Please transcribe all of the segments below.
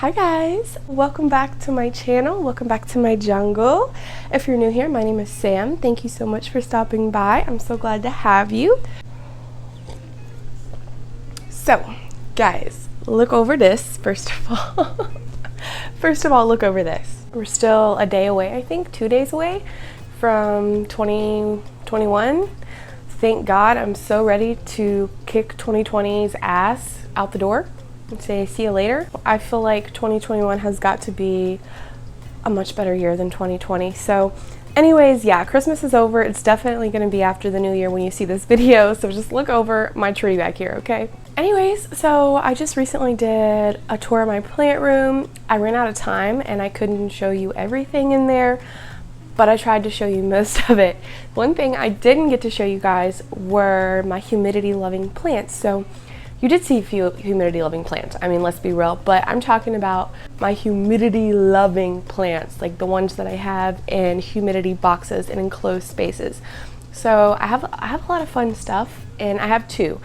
Hi guys, welcome back to my channel, welcome back to my jungle. If you're new here, my name is Sam. Thank you so much for stopping by. I'm so glad to have you. So guys, look over this first of all. First of all, look over this. We're still a day away, I think, 2 days away from 2021. Thank God, I'm so ready to kick 2020's ass out the door and say see you later. I feel like 2021 has got to be a much better year than 2020. So anyways, yeah, Christmas is over. It's definitely going to be after the new year when you see this video, so just look over my tree back here, okay? Anyways, so I just recently did a tour of my plant room. I ran out of time and I couldn't show you everything in there, but I tried to show you most of it. One thing I didn't get to show you guys were my humidity loving plants. So you did see a few humidity loving plants, I mean, let's be real, but I'm talking about my humidity loving plants, like the ones that I have in humidity boxes and enclosed spaces. So I have a lot of fun stuff, and I have two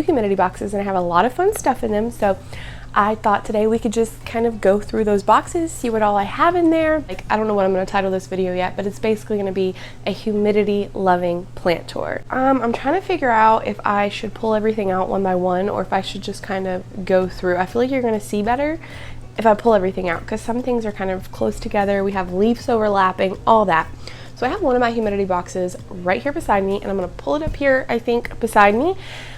humidity boxes and I have a lot of fun stuff in them. So I thought today we could just kind of go through those boxes, see what all I have in there. Like, I don't know what I'm going to title this video yet, but it's basically going to be a humidity loving plant tour. I'm trying to figure out if I should pull everything out one by one or if I should just kind of go through. I feel like you're going to see better if I pull everything out because some things are kind of close together. We have leaves overlapping, all that. So I have one of my humidity boxes right here beside me, and I'm going to pull it up here, I think, beside me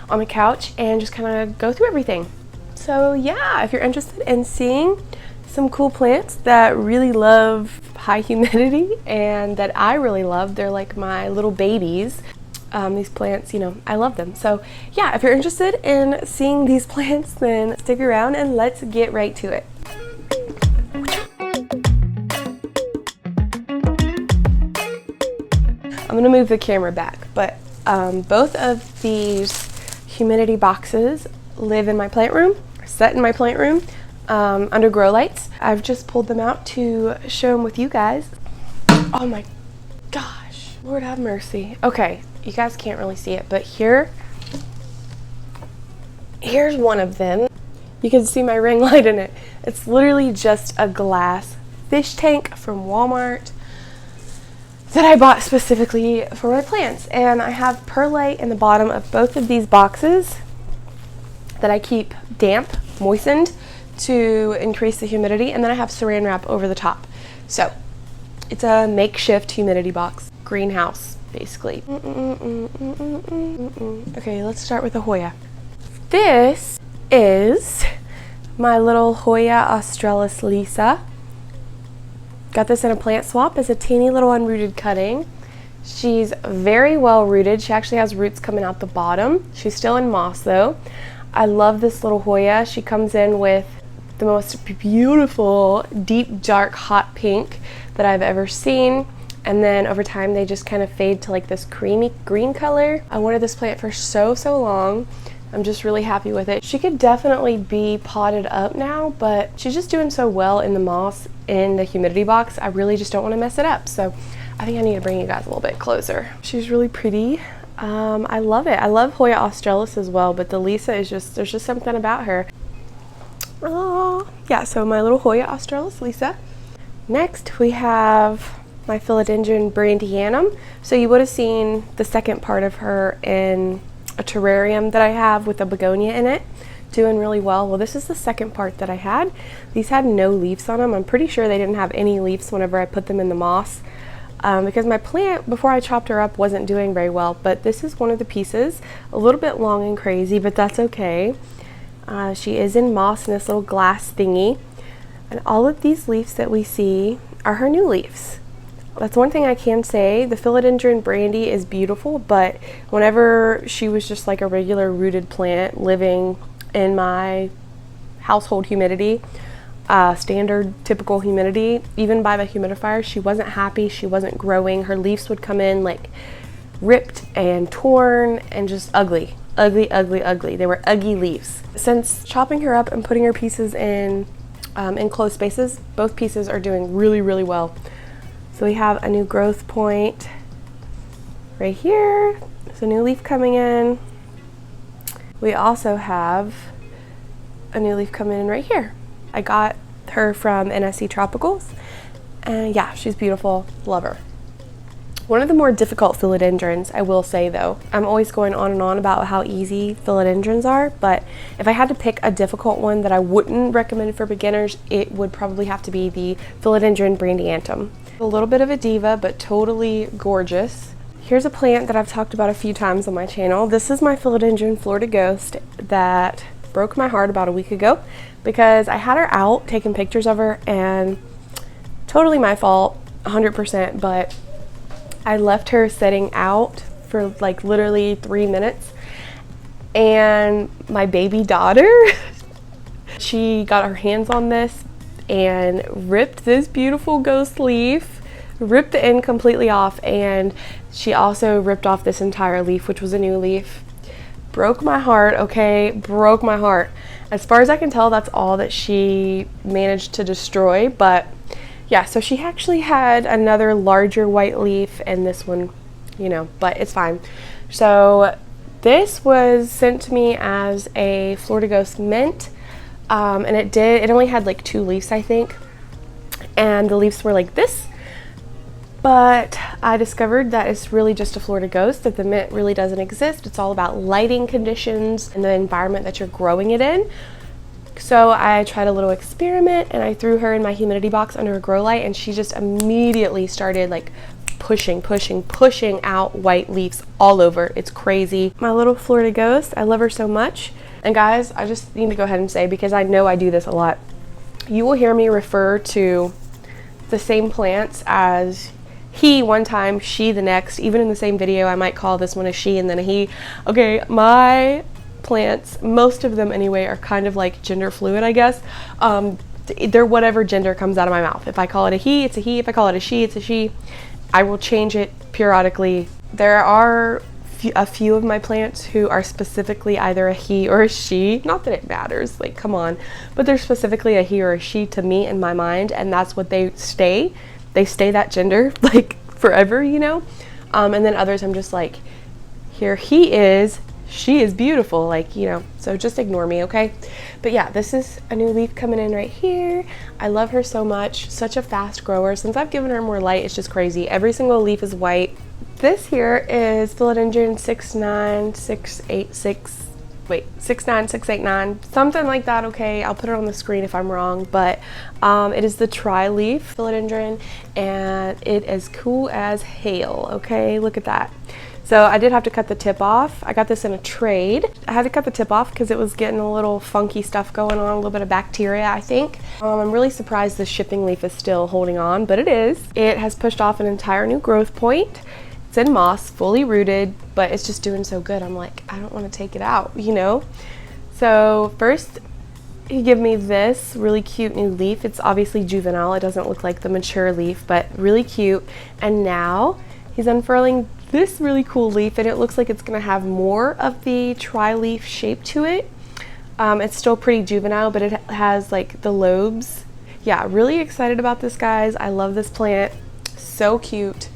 on the couch and just kind of go through everything. So yeah, if you're interested in seeing some cool plants that really love high humidity and that I really love, they're like my little babies. These plants, you know, I love them. So yeah, if you're interested in seeing these plants, then stick around and let's get right to it. I'm gonna move the camera back, but both of these humidity boxes live in my plant room, set in my plant room under Growlights. I've just pulled them out to show them with you guys. Oh my gosh, Lord have mercy. Okay, you guys can't really see it, but here's one of them. You can see my ring light in it. It's literally just a glass fish tank from Walmart that I bought specifically for my plants. And I have perlite in the bottom of both of these boxes that I keep damp, moistened to increase the humidity, and then I have saran wrap over the top. So it's a makeshift humidity box, greenhouse basically. Okay, let's start with the Hoya. This is my little Hoya Australis Lisa. Got this in a plant swap as a teeny little unrooted cutting. She's very well rooted. She actually has roots coming out the bottom. She's still in moss though. I love this little Hoya. She comes in with the most beautiful, deep, dark, hot pink that I've ever seen. And then over time, they just kind of fade to like this creamy green color. I wanted this plant for so long. I'm just really happy with it. She could definitely be potted up now, but she's just doing so well in the moss in the humidity box. I really just don't want to mess it up. So I think I need to bring you guys a little bit closer. She's really pretty. I love it. I love Hoya Australis as well, but the Lisa is just, there's just something about her. Oh, yeah, so my little Hoya Australis Lisa. Next, we have my Philodendron Brandianum. So you would have seen the second part of her in a terrarium that I have with a begonia in it, doing really well. Well, this is the second part that I had. These had no leaves on them. I'm pretty sure they didn't have any leaves whenever I put them in the moss. Because my plant, before I chopped her up, wasn't doing very well, but this is one of the pieces, a little bit long and crazy, but that's okay. She is in moss in this little glass thingy, and all of these leaves that we see are her new leaves. That's one thing I can say. The Philodendron Brandy is beautiful, but whenever she was just like a regular rooted plant living in my household humidity, standard typical humidity, even by the humidifier, she wasn't happy, she wasn't growing. Her leaves would come in like ripped and torn and just ugly. They were ugly leaves. Since chopping her up and putting her pieces in enclosed spaces, both pieces are doing really well. So we have a new growth point right here. There's a new leaf coming in. We also have a new leaf coming in right here. I got her from NSC Tropicals, and yeah, she's beautiful. Love her. One of the more difficult philodendrons, I will say though, I'm always going on and on about how easy philodendrons are, but if I had to pick a difficult one that I wouldn't recommend for beginners, it would probably have to be the philodendron brandiantum. A little bit of a diva, but totally gorgeous. Here's a plant that I've talked about a few times on my channel. This is my philodendron Florida Ghost that broke my heart about a week ago because I had her out taking pictures of her, and totally my fault, 100%, but I left her sitting out for like literally 3 minutes, and my baby daughter, she got her hands on this and ripped this beautiful ghost leaf, ripped the end completely off, and she also ripped off this entire leaf, which was a new leaf. Broke my heart, okay? Broke my heart. As far as I can tell, that's all that she managed to destroy, but yeah, so she actually had another larger white leaf, and this one, you know, but it's fine. So this was sent to me as a Florida Ghost mint, and it only had like 2 leaves, I think, and the leaves were like this, but I discovered that it's really just a Florida Ghost, that the mint really doesn't exist. It's all about lighting conditions and the environment that you're growing it in. So I tried a little experiment, and I threw her in my humidity box under a grow light, and she just immediately started like pushing out white leaves all over. It's crazy. My little Florida Ghost, I love her so much. And guys, I just need to go ahead and say, because I know I do this a lot, you will hear me refer to the same plants as he one time, she the next. Even in the same video, I might call this one a she and then a he. Okay, my plants, most of them anyway, are kind of like gender fluid, I guess. They're whatever gender comes out of my mouth. If I call it a he, it's a he. If I call it a she, it's a she. I will change it periodically. There are a few of my plants who are specifically either a he or a she. Not that it matters, like come on, but they're specifically a he or a she to me in my mind, and that's what they stay that gender like forever, you know. And then others I'm just like, here he is, she is beautiful, like, you know, so just ignore me, okay? But yeah, this is a new leaf coming in right here. I love her so much, such a fast grower. Since I've given her more light, it's just crazy. Every single leaf is white. This here is philodendron 69689, something like that, okay? I'll put it on the screen if I'm wrong, but it is the tri-leaf philodendron, and it is cool as hail, okay? Look at that. So I did have to cut the tip off. I got this in a trade. I had to cut the tip off because it was getting a little funky stuff going on, a little bit of bacteria, I think. I'm really surprised the shipping leaf is still holding on, but it is. It has pushed off an entire new growth point. It's in moss, fully rooted, but it's just doing so good. I'm like, I don't want to take it out, you know? So first, he gave me this really cute new leaf. It's obviously juvenile. It doesn't look like the mature leaf, but really cute. And now he's unfurling this really cool leaf, and it looks like it's going to have more of the tri-leaf shape to it. It's still pretty juvenile, but it has like the lobes. Yeah, really excited about this, guys. I love this plant. So cute.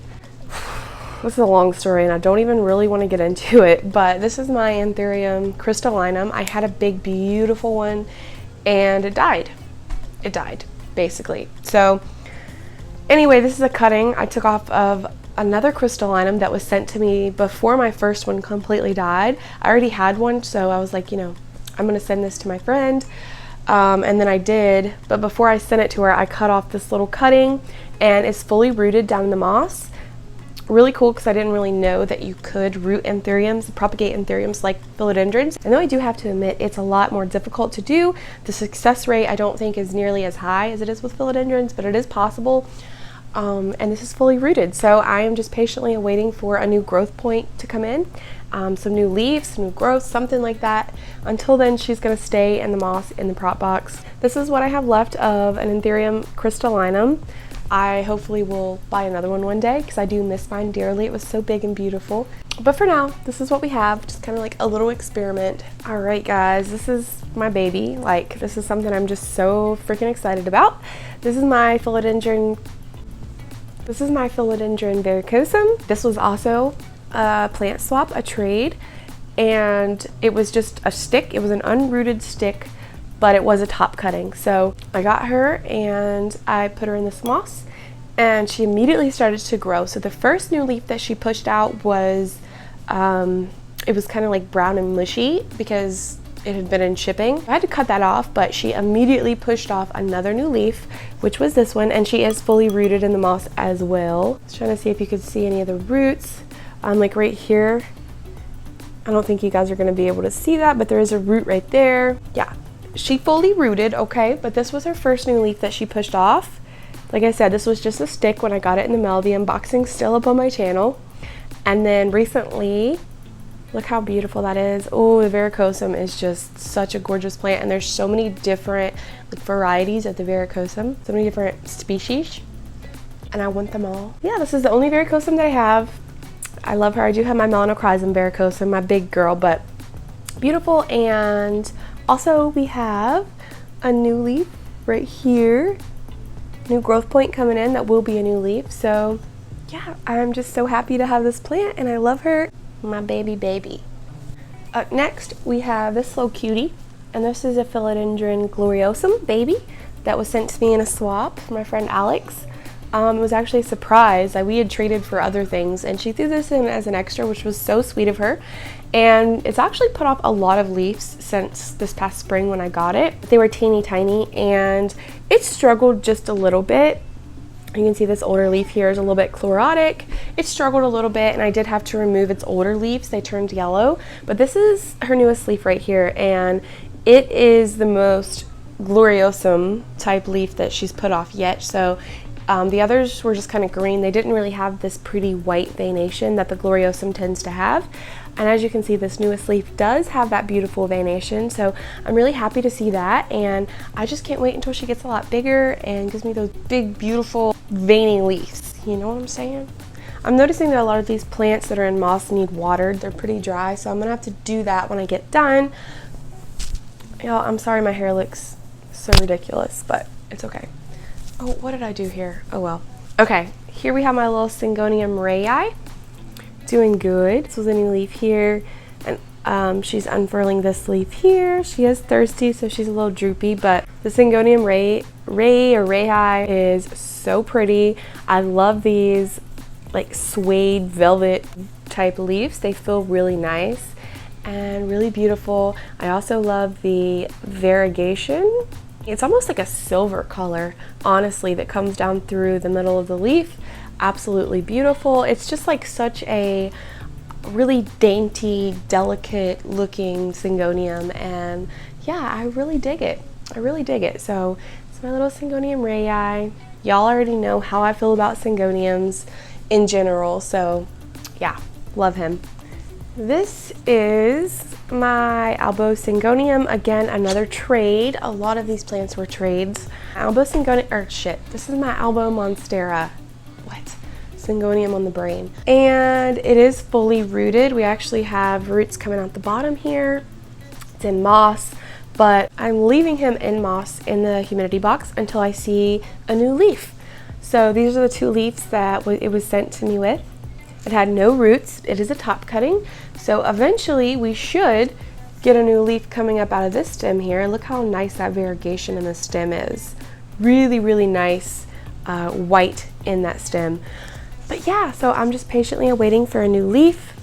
This is a long story, and I don't even really want to get into it, but this is my Anthurium crystallinum. I had a big, beautiful one, and it died. It died, basically. So anyway, this is a cutting I took off of another crystallinum that was sent to me before my first one completely died. I already had one, so I was like, you know, I'm gonna send this to my friend, and then I did, but before I sent it to her, I cut off this little cutting, and it's fully rooted down in the moss. Really cool, because I didn't really know that you could root anthuriums, propagate anthuriums like philodendrons. And though I do have to admit, it's a lot more difficult to do. The success rate I don't think is nearly as high as it is with philodendrons, but it is possible. And this is fully rooted, so I am just patiently awaiting for a new growth point to come in, some new leaves, some new growth, something like that. Until then, she's going to stay in the moss in the prop box. This is what I have left of an Anthurium crystallinum. I hopefully will buy another one day, because I do miss mine dearly. It was so big and beautiful. But for now, this is what we have, just kind of like a little experiment. All right, guys, this is my baby. Like, this is something I'm just so freaking excited about. This is my philodendron varicosum. This was also a plant swap, a trade, and it was just a stick. It was an unrooted stick but it was a top cutting. So I got her and I put her in this moss, and she immediately started to grow. So the first new leaf that she pushed out was, it was kind of like brown and mushy because it had been in shipping. I had to cut that off, but she immediately pushed off another new leaf, which was this one, and she is fully rooted in the moss as well. I was trying to see if you could see any of the roots. Like right here, I don't think you guys are gonna be able to see that, but there is a root right there. Yeah, she fully rooted, okay, but this was her first new leaf that she pushed off. Like I said, this was just a stick when I got it in the mail. The unboxing's still up on my channel. And then recently, look how beautiful that is. Oh, the Verrucosum is just such a gorgeous plant, and there's so many different varieties of the Verrucosum, so many different species, and I want them all. Yeah, this is the only Verrucosum that I have. I love her. I do have my Melanochrysum Verrucosum, my big girl, but beautiful. And also we have a new leaf right here, new growth point coming in that will be a new leaf. So yeah, I'm just so happy to have this plant, and I love her. My baby. Up next, we have this little cutie, and this is a Philodendron gloriosum baby that was sent to me in a swap from my friend Alex. It was actually a surprise. We had traded for other things, and she threw this in as an extra, which was so sweet of her. And it's actually put off a lot of leaves since this past spring when I got it. They were teeny tiny, and it struggled just a little bit. You can see this older leaf here is a little bit chlorotic. It struggled a little bit, and I did have to remove its older leaves. They turned yellow, but this is her newest leaf right here, and it is the most gloriosum type leaf that she's put off yet. So the others were just kind of green. They didn't really have this pretty white veination that the gloriosum tends to have. And as you can see, this newest leaf does have that beautiful veination, so I'm really happy to see that, and I just can't wait until she gets a lot bigger and gives me those big, beautiful, veiny leaves. You know what I'm saying? I'm noticing that a lot of these plants that are in moss need watered. They're pretty dry, so I'm gonna have to do that when I get done. Y'all, I'm sorry my hair looks so ridiculous, but it's okay. Oh, what did I do here? Oh well. Okay, here we have my little Syngonium rayi. Doing good. This was a new leaf here, and she's unfurling this leaf here. She is thirsty, so she's a little droopy, but the Syngonium rayi is so pretty. I love these like suede velvet type leaves. They feel really nice and really beautiful. I also love the variegation. It's almost like a silver color, honestly, that comes down through the middle of the leaf. Absolutely beautiful. It's just like such a really dainty, delicate looking Syngonium, and yeah, I really dig it. I really dig it. So it's my little Syngonium rayi. Y'all already know how I feel about Syngoniums in general, so yeah, love him. This is my Albo Syngonium. Again, another trade. A lot of these plants were trades. Albo Syngonium, or shit, this is my Albo Monstera. What? Syngonium on the brain. And it is fully rooted. We actually have roots coming out the bottom here. It's in moss, but I'm leaving him in moss in the humidity box until I see a new leaf. So these are the two leaves that it was sent to me with. It had no roots. It is a top cutting. So eventually we should get a new leaf coming up out of this stem here. Look how nice that variegation in the stem is. Really, really nice white in that stem. But yeah, so I'm just patiently awaiting for a new leaf.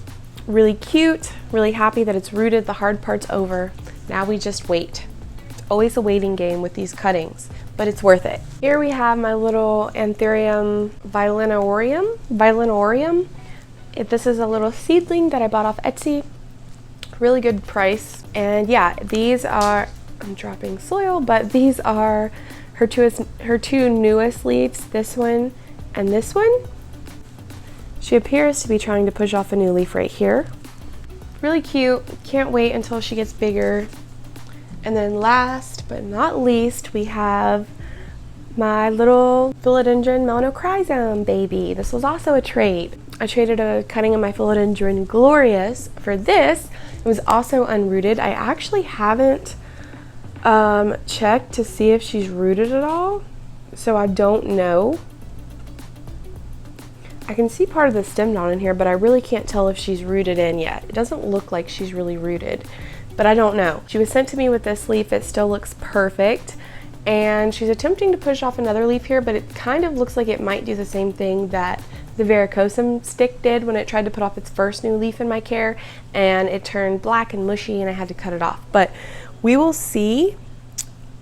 Really cute, really happy that it's rooted. The hard part's over. Now we just wait. It's always a waiting game with these cuttings, but it's worth it. Here we have my little Anthurium violinorum. This is a little seedling that I bought off Etsy. Really good price. And yeah, these are, I'm dropping soil, but these are her two newest leaves, this one and this one. She appears to be trying to push off a new leaf right here. Really cute. Can't wait until she gets bigger. And then last but not least, we have my little Philodendron Melanochrysum baby. This was also a trade. I traded a cutting of my Philodendron glorious for this. It was also unrooted. I actually haven't checked to see if she's rooted at all, so I don't know. I can see part of the stem down in here, but I really can't tell if she's rooted in yet. It doesn't look like she's really rooted. but I don't know. She was sent to me with this leaf. It still looks perfect. And she's attempting to push off another leaf here, but it kind of looks like it might do the same thing that the varicosum stick did when it tried to put off its first new leaf in my care, and it turned black and mushy and I had to cut it off. But we will see.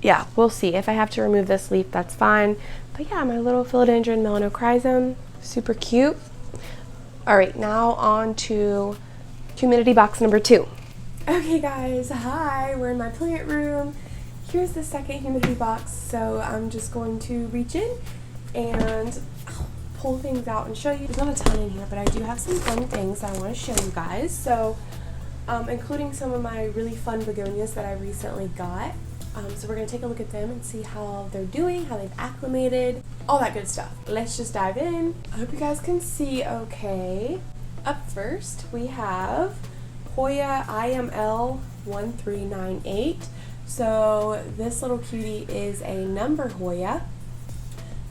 Yeah, we'll see. If I have to remove this leaf, that's fine. But yeah, my little philodendron melanochrysum, super cute. All right, now on to humidity box number 2. Okay guys, hi, we're in my plant room. Here's the second humidity box, so I'm just going to reach in and pull things out and show you. There's not a ton in here, but I do have some fun things I want to show you guys. So, including some of my really fun begonias that I recently got. So we're going to take a look at them and see how they're doing, how they've acclimated, all that good stuff. Let's just dive in. I hope you guys can see okay. Up first, we have Hoya IML 1398. So this little cutie is a number Hoya.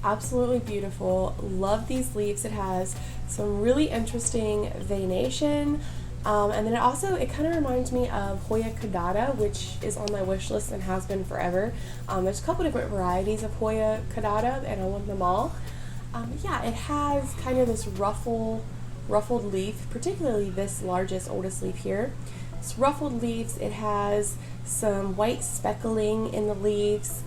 Absolutely beautiful. Love these leaves. It has some really interesting veination. And then it kind of reminds me of Hoya caudata, which is on my wish list and has been forever. There's a couple different varieties of Hoya caudata, and I love them all. Yeah, it has kind of this ruffled leaf, particularly this oldest leaf here. It's ruffled leaves. It has some white speckling in the leaves.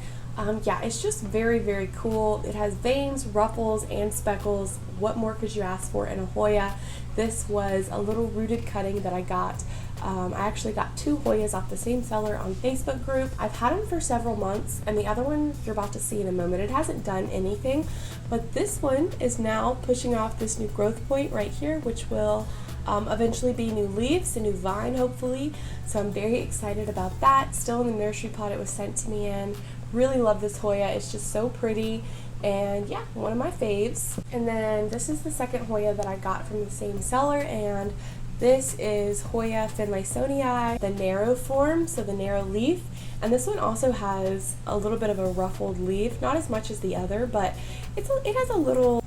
Yeah, it's just very, very cool. It has veins, ruffles, and speckles. What more could you ask for in a Hoya? This was a little rooted cutting that I got. I actually got 2 Hoyas off the same seller on Facebook group. I've had them for several months, and the other one you're about to see in a moment. It hasn't done anything, but this one is now pushing off this new growth point right here, which will eventually be new leaves, a new vine hopefully. So I'm very excited about that. Still in the nursery pot it was sent to me in. Really love this Hoya. It's just so pretty. And yeah, one of my faves. And then this is the second Hoya that I got from the same seller, and this is Hoya finlaysonii, the narrow form, so the narrow leaf. And this one also has a little bit of a ruffled leaf, not as much as the other, but it has a little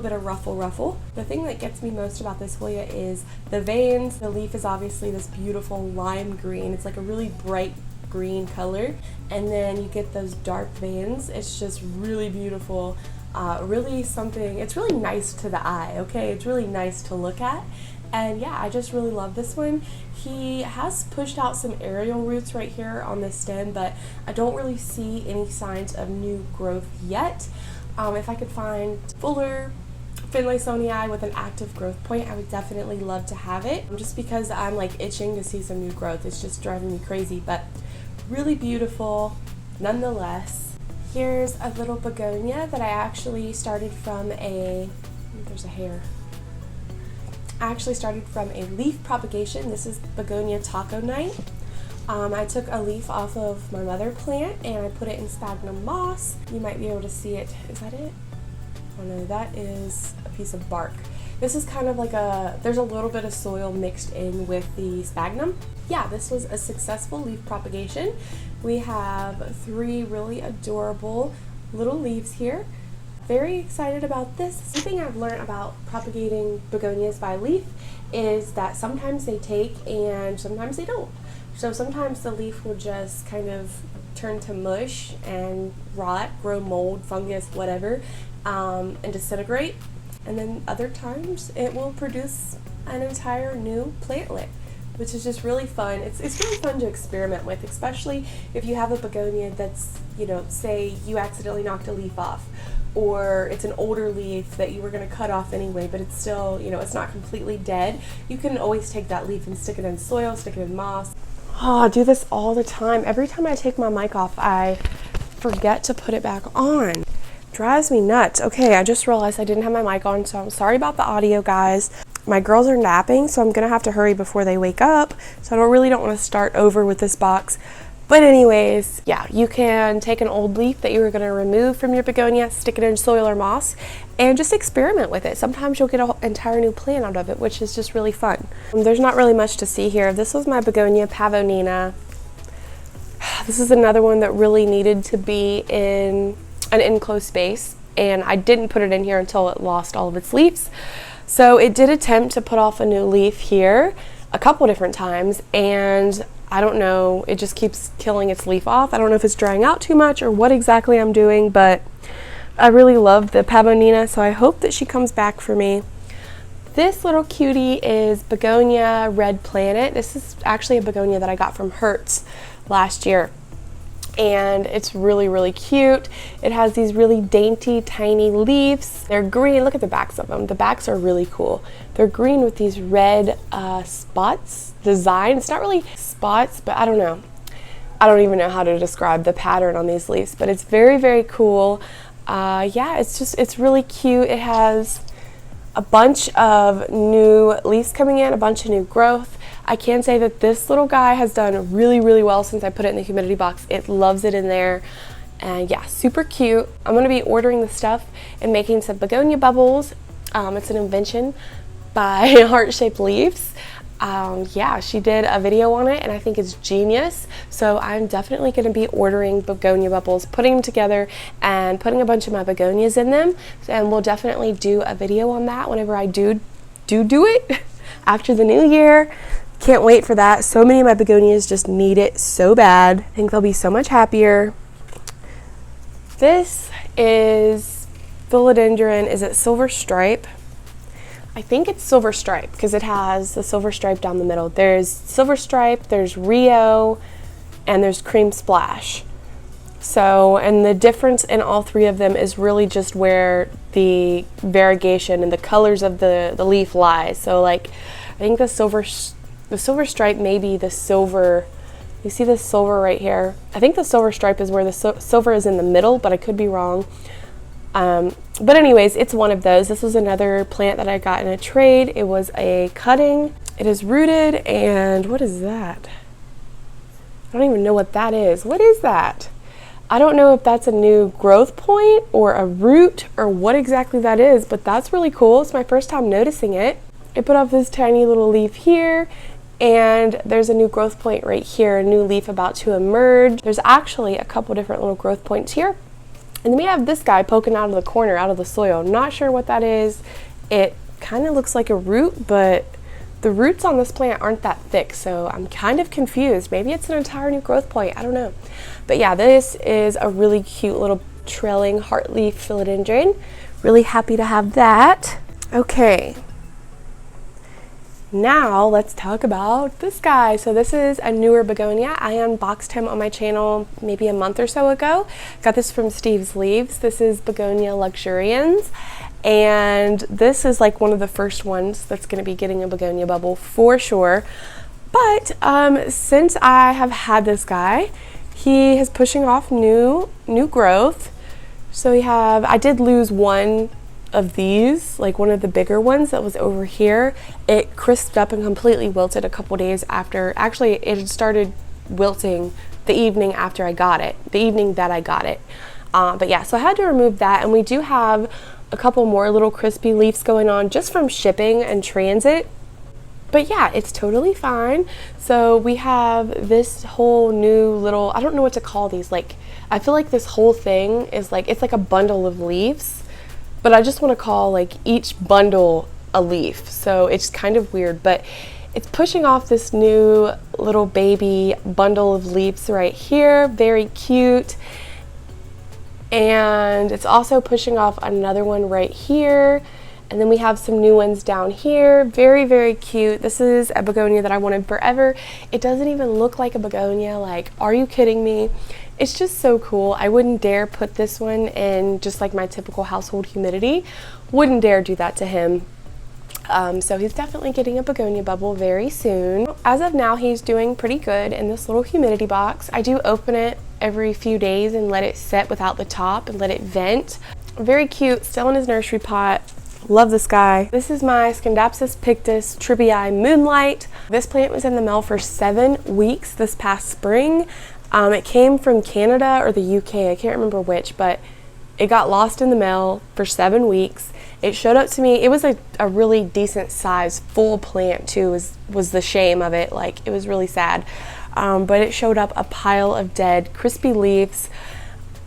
bit of ruffle. The thing that gets me most about this Hoya is the veins. The leaf is obviously this beautiful lime green. It's like a really bright green color, and then you get those dark veins. It's just really beautiful. It's really nice to the eye, okay? It's really nice to look at. And yeah, I just really love this one. He has pushed out some aerial roots right here on the stem, but I don't really see any signs of new growth yet. If I could find fuller finlaysonii with an active growth point, I would definitely love to have it, just because I'm like itching to see some new growth. It's just driving me crazy, but really beautiful nonetheless. Here's a little begonia that I actually started from I actually started from a leaf propagation. This is begonia taco night. I took a leaf off of my mother plant and I put it in sphagnum moss. You might be able to see it. Is that it? Oh no, that is a piece of bark. This is kind of like there's a little bit of soil mixed in with the sphagnum. Yeah, this was a successful leaf propagation. We have 3 really adorable little leaves here. Very excited about this. Something I've learned about propagating begonias by leaf is that sometimes they take and sometimes they don't. So sometimes the leaf will just kind of turn to mush and rot, grow mold, fungus, whatever, and disintegrate. And then other times it will produce an entire new plantlet, which is just really fun. It's really fun to experiment with, especially if you have a begonia that's, say you accidentally knocked a leaf off, or it's an older leaf that you were going to cut off anyway, but it's still, it's not completely dead. You can always take that leaf and stick it in soil, stick it in moss. Oh, I do this all the time. Every time I take my mic off, I forget to put it back on. Drives me nuts. Okay, I just realized I didn't have my mic on, so I'm sorry about the audio, guys. My girls are napping, so I'm gonna have to hurry before they wake up, so I don't want to start over with this box. But anyways, yeah, you can take an old leaf that you were gonna remove from your begonia, stick it in soil or moss, and just experiment with it. Sometimes you'll get an entire new plant out of it, which is just really fun. There's not really much to see here. This was my begonia pavonina. This is another one that really needed to be in an enclosed space, and I didn't put it in here until it lost all of its leaves. So it did attempt to put off a new leaf here a couple different times, and I don't know, it just keeps killing its leaf off. I don't know if it's drying out too much or what exactly I'm doing, but I really love the Pavonina, so I hope that she comes back for me. This little cutie is Begonia Red Planet. This is actually a begonia that I got from Hertz last year. And it's really, really cute. It has these really dainty, tiny leaves. They're green. Look at the backs of them. The backs are really cool. They're green with these red spots design. It's not really spots, but I don't know. I don't even know how to describe the pattern on these leaves, but it's very, very cool. Yeah, it's really cute. It has a bunch of new leaves coming in, a bunch of new growth. I can say that this little guy has done really, really well since I put it in the humidity box. It loves it in there. And yeah, super cute. I'm going to be ordering the stuff and making some begonia bubbles. It's an invention by Heart-Shaped Leaves. Yeah, she did a video on it and I think it's genius. So I'm definitely going to be ordering begonia bubbles, putting them together and putting a bunch of my begonias in them. And we'll definitely do a video on that whenever I do it after the new year. Can't wait for that. So many of my begonias just need it so bad. I think they'll be so much happier. This is philodendron. Is it Silver Stripe? I think it's Silver Stripe because it has the silver stripe down the middle. There's Silver Stripe, there's Rio, and there's Cream Splash. So, and the difference in all three of them is really just where the variegation and the colors of the leaf lies. So like, I think the silver stripe may be the silver. You see the silver right here? I think the Silver Stripe is where the silver is in the middle, but I could be wrong. But anyways, it's one of those. This was another plant that I got in a trade. It was a cutting. It is rooted, and what is that? I don't even know what that is. What is that? I don't know if that's a new growth point or a root or what exactly that is, but that's really cool. It's my first time noticing it. It put off this tiny little leaf here, and there's a new growth point right here, a new leaf about to emerge. There's actually a couple different little growth points here. And then we have this guy poking out of the corner, out of the soil. Not sure what that is. It kind of looks like a root, but the roots on this plant aren't that thick, so I'm kind of confused. Maybe it's an entire new growth point. I don't know. But yeah, this is a really cute little trailing heartleaf philodendron. Really happy to have that. Okay. Now let's talk about this guy. So this is a newer begonia. I unboxed him on my channel maybe a month or so ago. Got this from Steve's Leaves. This is Begonia luxurians. And this is like one of the first ones that's going to be getting a begonia bubble for sure. But since I have had this guy, he is pushing off new growth. So I did lose one of these, like one of the bigger ones that was over here. It crisped up and completely wilted a couple days after. Actually, it had started wilting the evening after I got it, the evening that I got it. But yeah, so I had to remove that, and we do have a couple more little crispy leaves going on just from shipping and transit. But yeah, it's totally fine. So we have this whole new little, I don't know what to call these, like, I feel like this whole thing is like, it's like a bundle of leaves. But I just want to call like each bundle a leaf. So it's kind of weird, but it's pushing off this new little baby bundle of leaves right here. Very cute. And it's also pushing off another one right here. And then we have some new ones down here. Very, very cute. This is a begonia that I wanted forever. It doesn't even look like a begonia. Like, are you kidding me? It's just so cool. I wouldn't dare put this one in just like my typical household humidity. Wouldn't dare do that to him. So he's definitely getting a begonia bubble very soon. As of now, he's doing pretty good in this little humidity box. I do open it every few days and let it set without the top and let it vent. Very cute, still in his nursery pot. Love this guy. This is my Scindapsus pictus tribii Moonlight. This plant was in the mail for 7 weeks this past spring. It came from Canada or the UK, I can't remember which, but it got lost in the mail for 7 weeks. It showed up to me. It was a really decent size full plant too, was the shame of it. Like, it was really sad. But it showed up a pile of dead crispy leaves.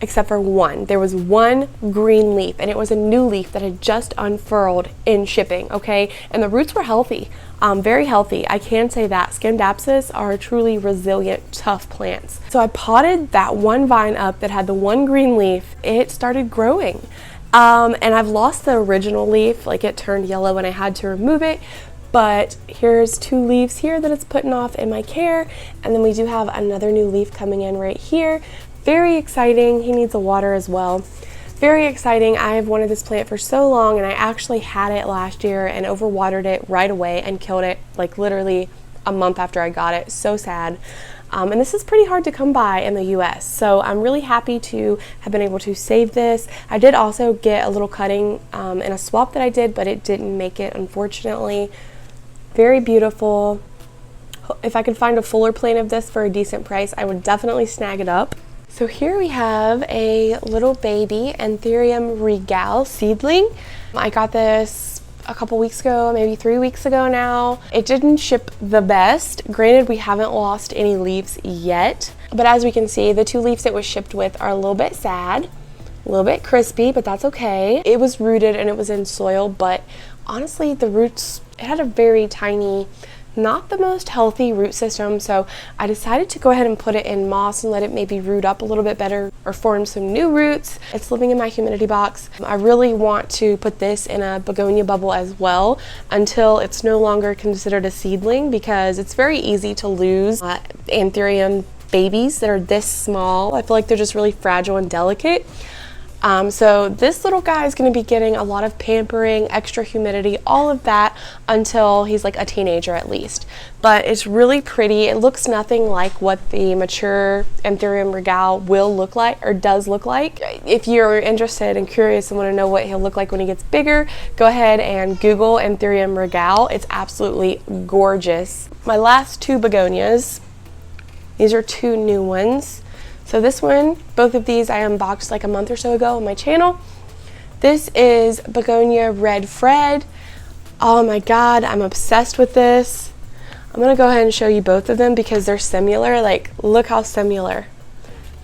except for one. There was one green leaf, and it was a new leaf that had just unfurled in shipping, okay? And the roots were healthy, very healthy. I can say that. Scindapsus are truly resilient, tough plants. So I potted that one vine up that had the one green leaf. It started growing. And I've lost the original leaf, like it turned yellow and I had to remove it. But here's 2 leaves here that it's putting off in my care. And then we do have another new leaf coming in right here. Very exciting. He needs a water as well. Very exciting. I have wanted this plant for so long, and I actually had it last year and overwatered it right away and killed it like literally a month after I got it. So sad. And this is pretty hard to come by in the US, so I'm really happy to have been able to save this. I did also get a little cutting in a swap that I did, but it didn't make it, unfortunately. Very beautiful. If I could find a fuller plant of this for a decent price, I would definitely snag it up. So here we have a little baby Anthurium regale seedling. I got this a couple weeks ago, maybe 3 weeks ago now. It didn't ship the best. Granted, we haven't lost any leaves yet, but as we can see, the 2 leaves it was shipped with are a little bit sad, a little bit crispy, but that's okay. It was rooted and it was in soil, but honestly, the roots, it had a very tiny, not the most healthy root system, so I decided to go ahead and put it in moss and let it maybe root up a little bit better or form some new roots. It's living in my humidity box. I really want to put this in a begonia bubble as well until it's no longer considered a seedling, because it's very easy to lose Anthurium babies that are this small. I feel like they're just really fragile and delicate. So this little guy is going to be getting a lot of pampering, extra humidity, all of that until he's like a teenager at least. But it's really pretty. It looks nothing like what the mature Anthurium regale will look like or does look like. If you're interested and curious and want to know what he'll look like when he gets bigger, go ahead and Google Anthurium regale. It's absolutely gorgeous. My last 2 begonias, these are 2 new ones. So this one, both of these I unboxed like a month or so ago on my channel. This is Begonia Red Fred. Oh my God, I'm obsessed with this. I'm gonna go ahead and show you both of them because they're similar. Like, look how similar.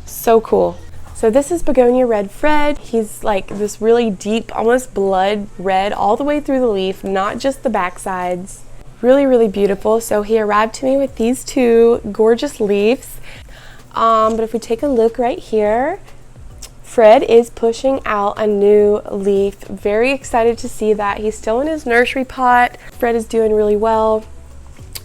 So cool. So this is Begonia Red Fred. He's like this really deep, almost blood red all the way through the leaf, not just the back sides. Really, really beautiful. So he arrived to me with these 2 gorgeous leaves. But if we take a look right here, Fred is pushing out a new leaf. Very excited to see that. He's still in his nursery pot. Fred is doing really well.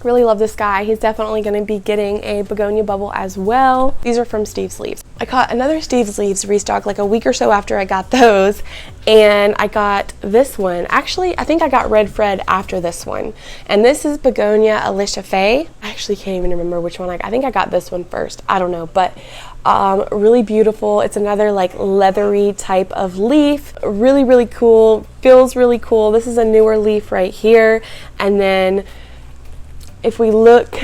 Really love this guy. He's definitely going to be getting a begonia bubble as well. These are from Steve's Leaves. I caught another Steve's Leaves restock like a week or so after I got those, and I got this one. Actually, I think I got Red Fred after this one, and this is Begonia Elechomes. I actually can't even remember which one I think I got this one first. I don't know, but really beautiful. It's another like leathery type of leaf. Really, really cool. Feels really cool. This is a newer leaf right here, and then if we look,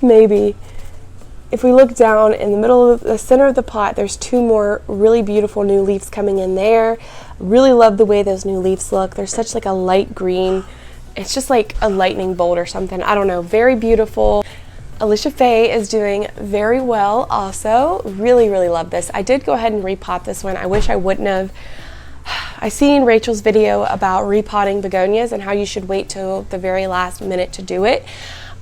if we look down in the middle of the center of the pot, there's 2 more really beautiful new leaves coming in there. Really love the way those new leaves look. They're such like a light green. It's just like a lightning bolt or something. I don't know. Very beautiful. Elechomes is doing very well also. Really, really love this. I did go ahead and repot this one. I wish I wouldn't have. I seen Rachel's video about repotting begonias and how you should wait till the very last minute to do it.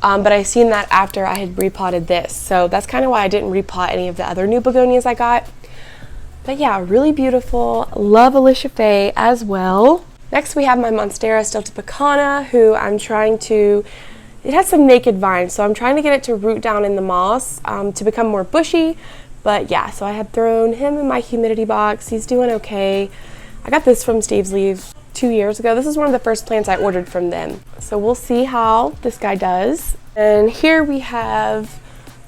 But I seen that after I had repotted this. So that's kind of why I didn't repot any of the other new begonias I got. But yeah, really beautiful. Love Elechomes as well. Next we have my Monstera stiltopecana, who I'm trying to, it has some naked vines, so I'm trying to get it to root down in the moss to become more bushy. But yeah, so I had thrown him in my humidity box. He's doing okay. I got this from Steve's Leaves 2 years ago. This is one of the first plants I ordered from them. So we'll see how this guy does. And here we have,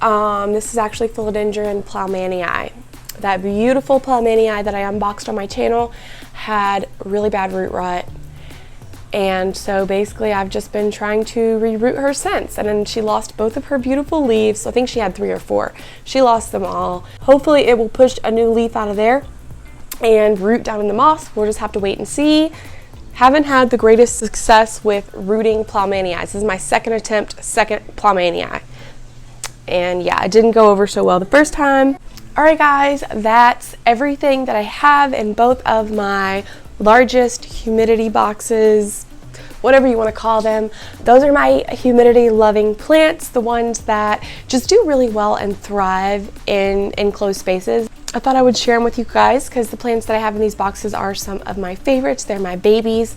this is actually Philodendron Ploumanii. That beautiful Ploumanii that I unboxed on my channel had really bad root rot. And so basically I've just been trying to reroot her since. And then she lost both of her beautiful leaves. So I think she had 3 or 4. She lost them all. Hopefully it will push a new leaf out of there and root down in the moss. We'll just have to wait and see. Haven't had the greatest success with rooting Ploumanii. This is my second attempt, second Ploumanii. And yeah, it didn't go over so well the first time. Alright guys, that's everything that I have in both of my largest humidity boxes, whatever you want to call them. Those are my humidity loving plants, the ones that just do really well and thrive in enclosed spaces. I thought I would share them with you guys because the plants that I have in these boxes are some of my favorites. They're my babies.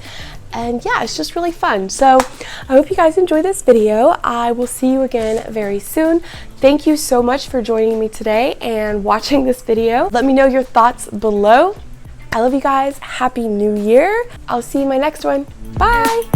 And yeah, it's just really fun. So I hope you guys enjoy this video. I will see you again very soon. Thank you so much for joining me today and watching this video. Let me know your thoughts below. I love you guys. Happy New Year. I'll see you in my next one. Bye.